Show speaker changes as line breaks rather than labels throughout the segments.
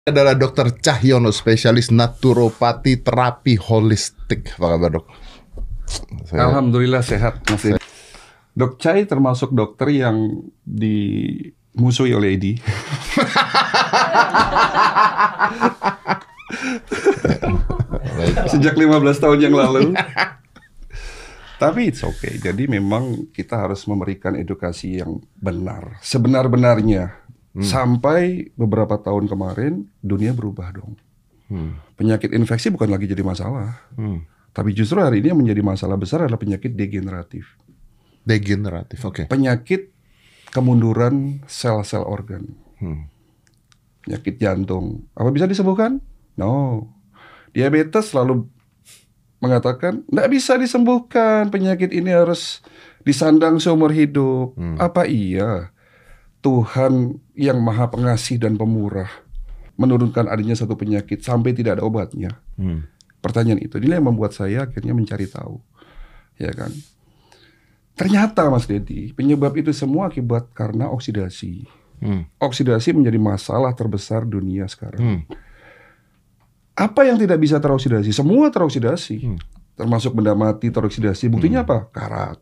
Adalah Dokter Cahyono, spesialis naturopati terapi holistik. Apa kabar, Dok?
Alhamdulillah sehat, Mas Edi. Dok Cai termasuk dokter yang dimusuhi oleh Edi. Sejak 15 tahun yang lalu. Tapi it's okay. Jadi memang kita harus memberikan edukasi yang benar, sebenar-benarnya. Sampai beberapa tahun kemarin dunia berubah dong. Penyakit infeksi bukan lagi jadi masalah. Tapi justru hari ini yang menjadi masalah besar adalah penyakit degeneratif.
Degeneratif, oke.
Penyakit kemunduran sel-sel organ. Penyakit jantung. Apa bisa disembuhkan? No. Diabetes selalu mengatakan, nggak bisa disembuhkan. Penyakit ini harus disandang seumur hidup. Apa iya Tuhan yang Maha Pengasih dan Pemurah menurunkan adanya satu penyakit sampai tidak ada obatnya? Pertanyaan itu, inilah yang membuat saya akhirnya mencari tahu, ya kan? Ternyata Mas Dedi, penyebab itu semua akibat karena oksidasi. Oksidasi menjadi masalah terbesar dunia sekarang. Apa yang tidak bisa teroksidasi? Semua teroksidasi, termasuk benda mati teroksidasi. Buktinya apa? Karat.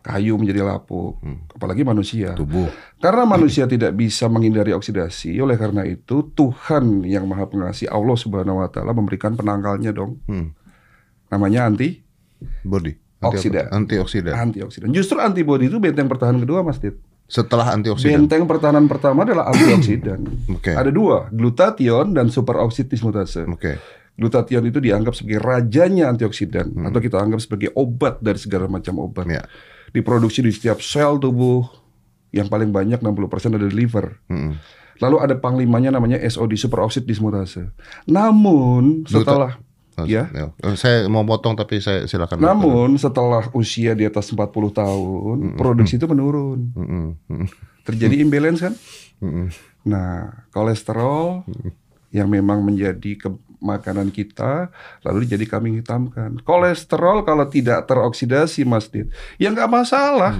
Kayu menjadi lapuk, apalagi manusia.
Tubuh.
Karena manusia tidak bisa menghindari oksidasi, oleh karena itu Tuhan yang Maha Pengasih, Allah Subhanahu Wa Taala memberikan penangkalnya dong. Namanya
Body.
antioksidan. Antioksidan. Justru antibodi itu benteng pertahanan kedua, Mas Dit.
Setelah antioksidan.
Benteng pertahanan pertama adalah antioksidan.
Oke.
Ada dua, glutathione dan superoksid dismutase.
Oke.
Glutathione itu dianggap sebagai rajanya antioksidan, atau kita anggap sebagai obat dari segala macam obat.
Ya.
Diproduksi di setiap sel tubuh, yang paling banyak 60% ada di liver. Lalu ada panglimanya namanya SOD, superoksid dismutase. Namun setelah
Saya mau potong tapi saya silakan.
Namun setelah usia di atas 40 tahun, produksi itu menurun. Terjadi imbalance kan? Nah, kolesterol yang memang menjadi makanan kita, lalu jadi kambing hitamkan. Kolesterol kalau tidak teroksidasi, Mas Dit, ya nggak masalah.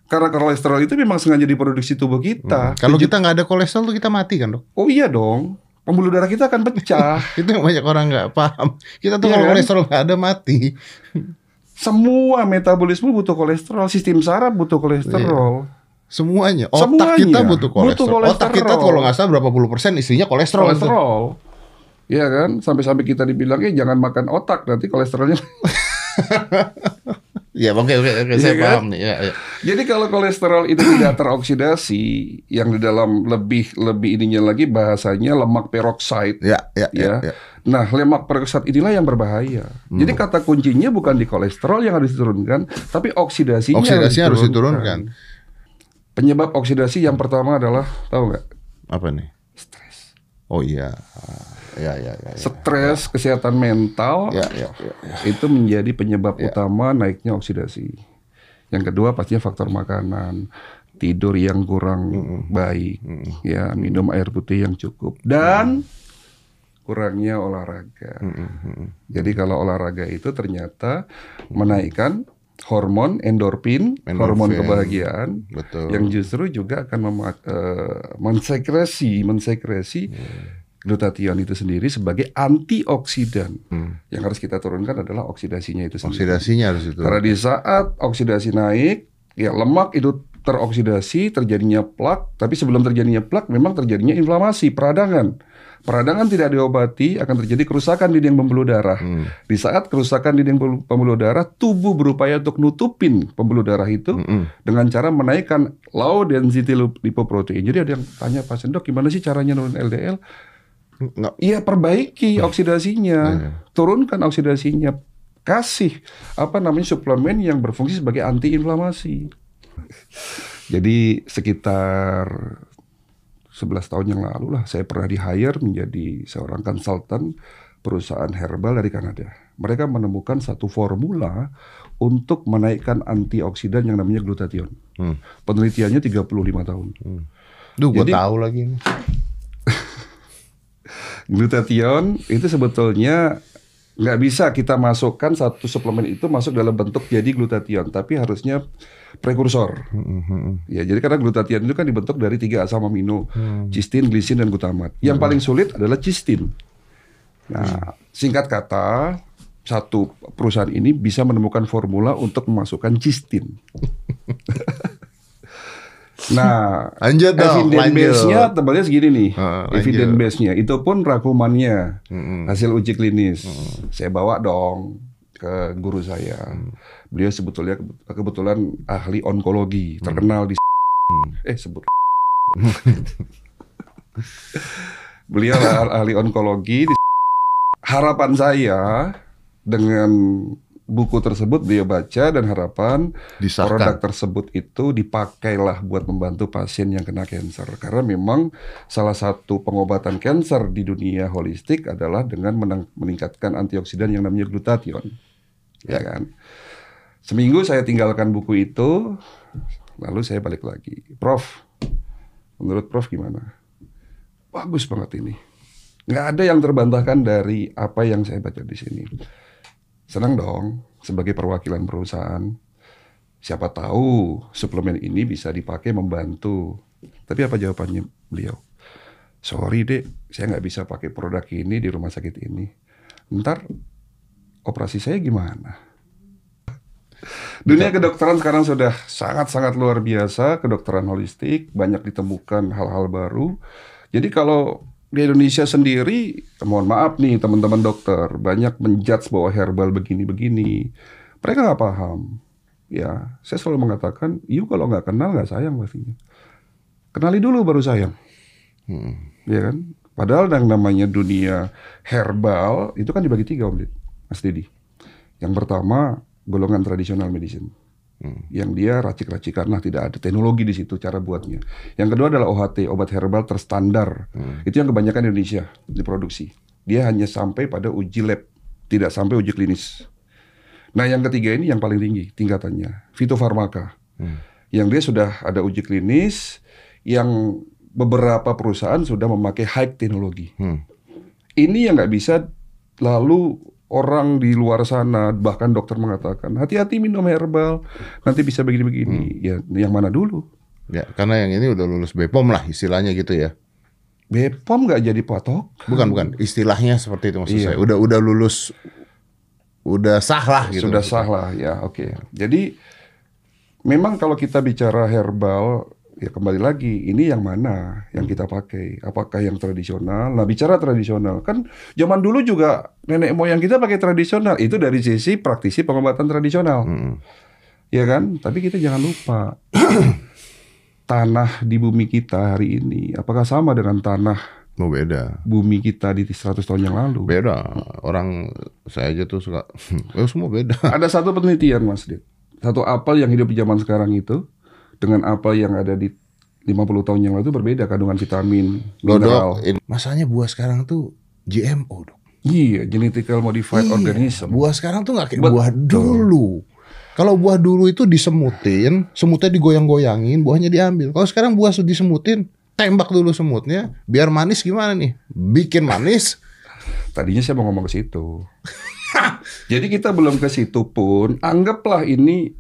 Karena kolesterol itu memang sengaja diproduksi tubuh kita.
Kalau kita nggak ada kolesterol tuh kita mati kan, Dok?
Oh iya dong, pembuluh darah kita akan pecah.
Itu yang banyak orang nggak paham. Kita tuh
Iya
kalau
kan?
kolesterol nggak ada mati.
Semua metabolisme butuh kolesterol, sistem saraf butuh kolesterol.
Semuanya. Otak
Semuanya
kita butuh kolesterol.
butuh kolesterol.
Otak kita kalau nggak salah berapa puluh persen isinya kolesterol.
Iya kan? Sampai-sampai kita dibilang, jangan makan otak, nanti kolesterolnya.
Ya, oke,
Iya
saya
kan?
paham nih. Ya.
Jadi kalau kolesterol itu tidak teroksidasi, yang di dalam lebih ininya lagi bahasanya lemak peroksida.
Ya.
Nah, lemak peroksida inilah yang berbahaya. Jadi kata kuncinya bukan di kolesterol yang harus diturunkan, tapi oksidasinya
harus diturunkan.
Penyebab oksidasi yang pertama adalah, tahu nggak?
Apa nih?
Stres.
Oh iya. Ya.
Stres, kesehatan mental,
Ya.
itu menjadi penyebab utama naiknya oksidasi. Yang kedua pastinya faktor makanan, tidur yang kurang baik, ya, minum air putih yang cukup, dan kurangnya olahraga. Jadi kalau olahraga itu ternyata menaikkan hormon endorfin, hormon kebahagiaan,
betul.
yang justru juga akan mensekresi glutathione itu sendiri sebagai antioksidan. Yang harus kita turunkan adalah oksidasinya itu sendiri.
Oksidasinya harus itu.
Karena di saat oksidasi naik, ya lemak itu teroksidasi, terjadinya plak. Tapi sebelum terjadinya plak, memang terjadinya inflamasi, peradangan. Peradangan tidak diobati, akan terjadi kerusakan dinding pembuluh darah. Di saat kerusakan dinding pembuluh darah, tubuh berupaya untuk nutupin pembuluh darah itu dengan cara menaikkan low density lipoprotein. Jadi ada yang tanya pasien, dok, gimana sih caranya nurunin LDL? Iya, perbaiki oksidasinya, turunkan oksidasinya, kasih suplemen yang berfungsi sebagai antiinflamasi. Jadi sekitar 11 tahun yang lalu lah saya pernah di-hire menjadi seorang konsultan perusahaan herbal dari Kanada. Mereka menemukan satu formula untuk menaikkan antioksidan yang namanya glutathione. Penelitiannya 35 tahun.
Gue tahu lagi nih.
Glutathione itu sebetulnya Nggak bisa kita masukkan satu suplemen itu masuk dalam bentuk jadi glutathione, tapi harusnya prekursor. Ya, jadi karena glutathione itu kan dibentuk dari 3 asam amino, cysteine, glisin, dan glutamat. Yang paling sulit adalah cysteine. Nah, singkat kata, satu perusahaan ini bisa menemukan formula untuk memasukkan cysteine. Nah,
Lanjut dong,
evidence base-nya tebalnya segini nih.
Lanjut.
Evidence base-nya itu pun rangkumannya, hasil uji klinis. Saya bawa dong ke guru saya. Beliau sebetulnya kebetulan ahli onkologi, terkenal di sebut. Beliau ahli onkologi. Harapan saya dengan buku tersebut beliau baca, dan harapan
Disahkan.
produk tersebut itu dipakailah buat membantu pasien yang kena kanker. Karena memang salah satu pengobatan kanker di dunia holistik adalah dengan meningkatkan antioksidan yang namanya glutathione. Ya kan? Seminggu saya tinggalkan buku itu, lalu saya balik lagi. Prof, menurut Prof gimana? Bagus banget ini. Nggak ada yang terbantahkan dari apa yang saya baca di sini. Senang dong, sebagai perwakilan perusahaan. Siapa tahu suplemen ini bisa dipakai membantu. Tapi apa jawabannya beliau? Sorry dek, saya nggak bisa pakai produk ini di rumah sakit ini. Ntar operasi saya gimana? Dunia kedokteran sekarang sudah sangat-sangat luar biasa. Kedokteran holistik, banyak ditemukan hal-hal baru. Jadi kalau di Indonesia sendiri, mohon maaf nih teman-teman dokter, banyak menjudge bahwa herbal begini-begini. Mereka nggak paham. Ya, saya selalu mengatakan, you kalau nggak kenal nggak sayang pastinya. Kenali dulu baru sayang. Ya kan? Padahal yang namanya dunia herbal itu kan dibagi 3, Om Did, Mas Didi. Yang pertama, golongan tradisional medicine. Yang dia racik-racikan, nah tidak ada teknologi di situ cara buatnya. Yang kedua adalah OHT, obat herbal terstandar. Itu yang kebanyakan Indonesia diproduksi. Dia hanya sampai pada uji lab, tidak sampai uji klinis. Nah, yang ketiga ini yang paling tinggi tingkatannya, fitofarmaka. Yang dia sudah ada uji klinis, yang beberapa perusahaan sudah memakai high teknologi. Ini yang nggak bisa lalu orang di luar sana, bahkan dokter mengatakan, hati-hati minum herbal, nanti bisa begini-begini. Ya, yang mana dulu?
Ya, karena yang ini udah lulus BPOM lah istilahnya gitu ya.
BPOM nggak jadi patok?
Bukan. Istilahnya seperti itu maksud
Iya.
saya. Udah lulus, udah sah lah gitu.
Sudah sah lah, ya oke. Jadi, memang kalau kita bicara herbal, ya kembali lagi, ini yang mana yang kita pakai? Apakah yang tradisional? Nah, bicara tradisional, kan zaman dulu juga nenek moyang kita pakai tradisional. Itu dari sisi praktisi pengobatan tradisional. Ya kan? Tapi kita jangan lupa, tanah di bumi kita hari ini, apakah sama dengan tanah
Oh, beda.
bumi kita di 100 tahun yang lalu?
Beda. Orang saya aja tuh suka, semua beda.
Ada satu penelitian, Mas Dit. Satu apel yang hidup di zaman sekarang itu dengan apel yang ada di 50 tahun yang lalu itu berbeda kandungan vitamin, mineral.
Dok, masanya buah sekarang tuh GMO, Dok.
Iya, genetically modified organism.
Buah sekarang tuh nggak kayak
Betul.
buah dulu. Kalau buah dulu itu disemutin, semutnya digoyang-goyangin, buahnya diambil. Kalau sekarang buah disemutin, tembak dulu semutnya, biar manis gimana nih? Bikin manis.
Tadinya saya mau ngomong ke situ. Jadi kita belum ke situ pun, anggaplah ini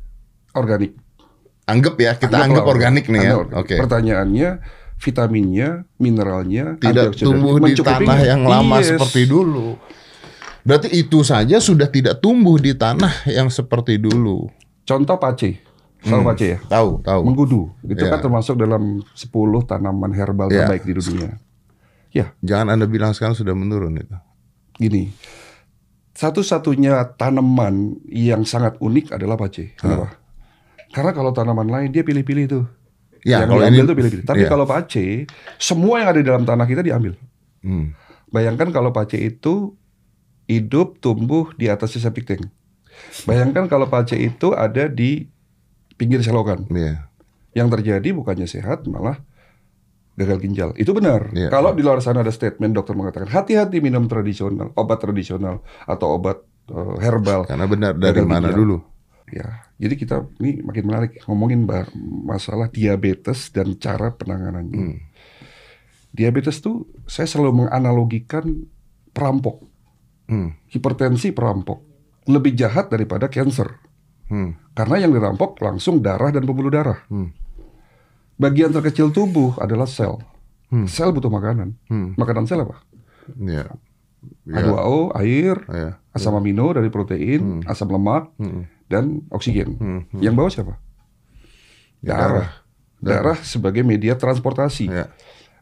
organik.
Anggap ya, kita anggap organik nih ya. Oke.
Pertanyaannya, vitaminnya, mineralnya,
Tidak
antioksidan
tumbuh di
mencukupi
tanah
nggak?
yang lama
Yes.
seperti dulu. Berarti itu saja sudah tidak tumbuh di tanah yang seperti dulu.
Contoh pace. Tahu pace ya?
Tahu.
Mengkudu. Itu
Ya.
kan termasuk dalam 10 tanaman herbal
Ya.
terbaik di dunia. Ya,
Jangan Anda bilang sekarang sudah menurun itu.
gini. Satu-satunya tanaman yang sangat unik adalah pace. Kenapa? Karena kalau tanaman lain dia pilih-pilih tuh.
Ya,
yang
kalau
diambil
ini-
tuh pilih-pilih. Tapi
ya.
kalau pace, semua yang ada di dalam tanah kita diambil.
Hmm.
Bayangkan kalau pace itu hidup tumbuh di atas septic tank. Bayangkan kalau pace itu ada di pinggir selokan.
Iya.
Yang terjadi bukannya sehat, malah gagal ginjal. Itu benar.
Iya.
Kalau di luar sana ada statement dokter mengatakan hati-hati minum tradisional, obat tradisional atau obat herbal.
Karena benar dari
Gagal
mana
ginjal.
dulu?
Ya, jadi kita ini makin menarik ngomongin masalah diabetes dan cara penanganannya. Diabetes tuh saya selalu menganalogikan perampok. hipertensi, perampok lebih jahat daripada cancer. Karena yang dirampok langsung darah dan pembuluh darah. Bagian terkecil tubuh adalah sel. Sel butuh makanan. Makanan sel apa?
Ya.
H2O, air,
Ya.
asam amino dari protein, asam lemak, dan oksigen. Yang bawah siapa? Darah. Darah sebagai media transportasi.
Ya.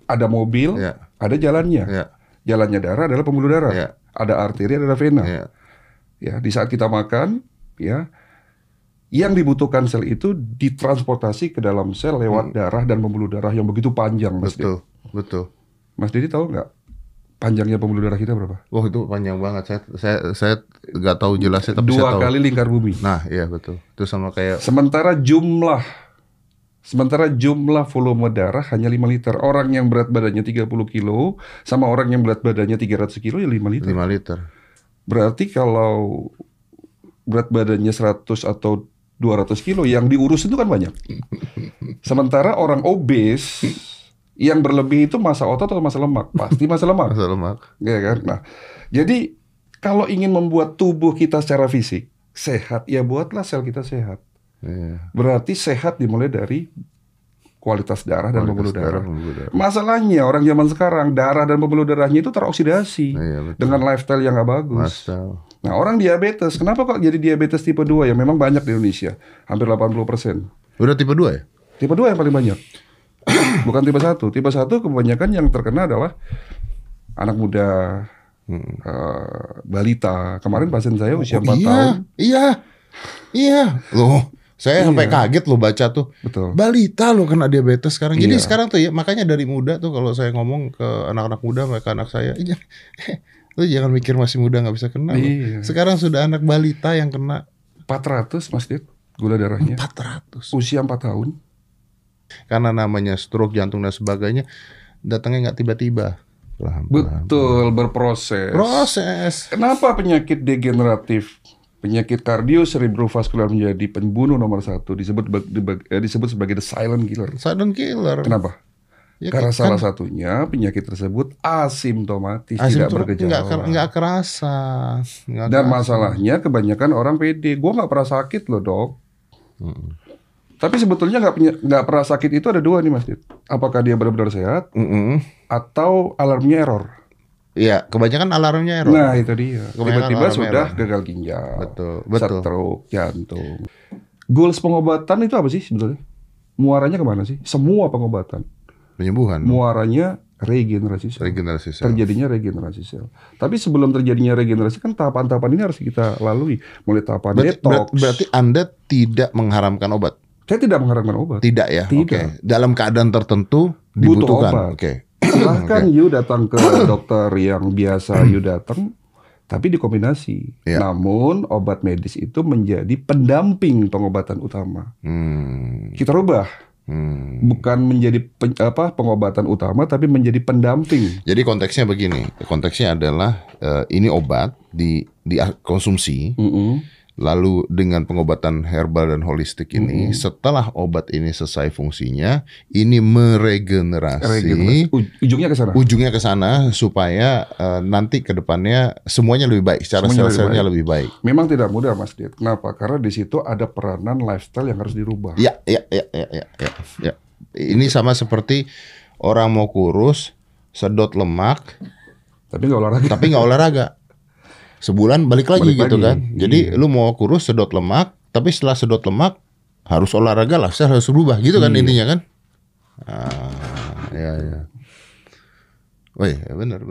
Ada mobil,
Ya.
ada jalannya.
Ya.
Jalannya darah adalah pembuluh darah.
Ya.
Ada arteri, ada vena.
Ya.
Ya, di saat kita makan, ya, yang dibutuhkan sel itu ditransportasi ke dalam sel lewat darah dan pembuluh darah yang begitu panjang, Mas Dedi.
Betul.
Mas Dedi tahu nggak panjangnya pembuluh darah kita berapa?
Wah, itu panjang banget. Saya nggak tahu jelasnya, tapi
2
saya tahu.
kali lingkar bumi.
Nah, iya betul. Itu sama kayak
Sementara jumlah volume darah hanya 5 liter. Orang yang berat badannya 30 kilo sama orang yang berat badannya 300 kilo ya 5 liter.
5 liter.
Berarti kalau berat badannya 100 atau 200 kilo yang diurus itu kan banyak. Sementara orang obes yang berlebih itu massa otot atau massa lemak? Pasti massa lemak.
Masa lemak.
Ya kan? Nah, jadi kalau ingin membuat tubuh kita secara fisik sehat, ya buatlah sel kita sehat.
Iya.
Berarti sehat dimulai dari kualitas darah dan pembuluh darah.
Pembuluh darah.
Masalahnya orang zaman sekarang darah dan pembuluh darahnya itu teroksidasi
Iya, betul.
dengan lifestyle yang nggak bagus.
Lifestyle.
Nah, orang diabetes, kenapa kok jadi diabetes tipe 2 yang memang banyak di Indonesia? Hampir 80%.
Udah tipe 2 ya?
Tipe 2 yang paling banyak. Bukan tipe 1. Tipe 1 kebanyakan yang terkena adalah anak muda, balita. Kemarin pasien saya usia 4 tahun.
Iya. Loh, saya sampai kaget loh baca tuh.
Betul.
Balita loh kena diabetes sekarang. Jadi
Iya.
sekarang tuh ya, makanya dari muda tuh kalau saya ngomong ke anak-anak muda, mereka anak saya, lu jangan mikir masih muda nggak bisa kena. Loh.
Iya.
Sekarang sudah anak balita yang kena
400 Mas Dit, gula darahnya.
400.
Usia 4 tahun.
Karena namanya stroke, jantung dan sebagainya, datangnya nggak tiba-tiba. Pelan-pelan.
Betul, berproses.
Proses.
Kenapa penyakit degeneratif, penyakit kardiocerebrovaskular menjadi pembunuh nomor 1 disebut sebagai the silent killer?
Silent killer.
Kenapa?
Ya,
Karena
kan-
salah satunya penyakit tersebut asimptomatis, tidak bergejala.
nggak kerasa. Nggak
Dan
kerasa.
masalahnya kebanyakan orang pede. Gua nggak pernah sakit loh dok. Tapi sebetulnya nggak pernah sakit itu ada 2 nih Mas Dit. Apakah dia benar-benar sehat atau alarmnya error?
Iya, kebanyakan alarmnya error.
Nah itu dia.
Kebanyakan
Tiba-tiba
alarmnya
sudah
error.
gagal ginjal,
Betul.
stroke, jantung. Goals pengobatan itu apa sih sebetulnya? Muaranya kemana sih? Semua pengobatan.
Penyembuhan.
Muaranya regenerasi sel.
Regenerasi sel.
Terjadinya regenerasi sel. Tapi sebelum terjadinya regenerasi kan tahapan-tahapan ini harus kita lalui. Mulai tahapan detox.
Berarti Anda tidak mengharamkan obat?
Saya tidak mengharamkan obat.
Tidak ya?
Tidak.
Oke. Dalam keadaan tertentu
Butuh
dibutuhkan.
obat.
Oke.
Silahkan you datang ke dokter yang biasa you datang, tapi dikombinasi.
Ya.
Namun obat medis itu menjadi pendamping pengobatan utama. Kita rubah, bukan menjadi pengobatan utama, tapi menjadi pendamping.
Jadi konteksnya begini. Konteksnya adalah ini obat dikonsumsi. Lalu dengan pengobatan herbal dan holistik ini, setelah obat ini selesai fungsinya, ini meregenerasi.
Ujungnya ke sana.
Ujungnya ke sana supaya nanti ke depannya semuanya lebih baik, secara
Semuanya
sel-selnya lebih baik.
Memang tidak mudah Mas Dit. Kenapa? Karena di situ ada peranan lifestyle yang harus dirubah.
Ya. Ini sama seperti orang mau kurus, sedot lemak,
Tapi nggak olahraga.
tapi nggak olahraga. Sebulan balik lagi
Balik
gitu
lagi.
kan. Jadi lu mau kurus, sedot lemak, tapi setelah sedot lemak harus olahraga lah, harus berubah gitu kan intinya kan. Ya. Oh iya, benar.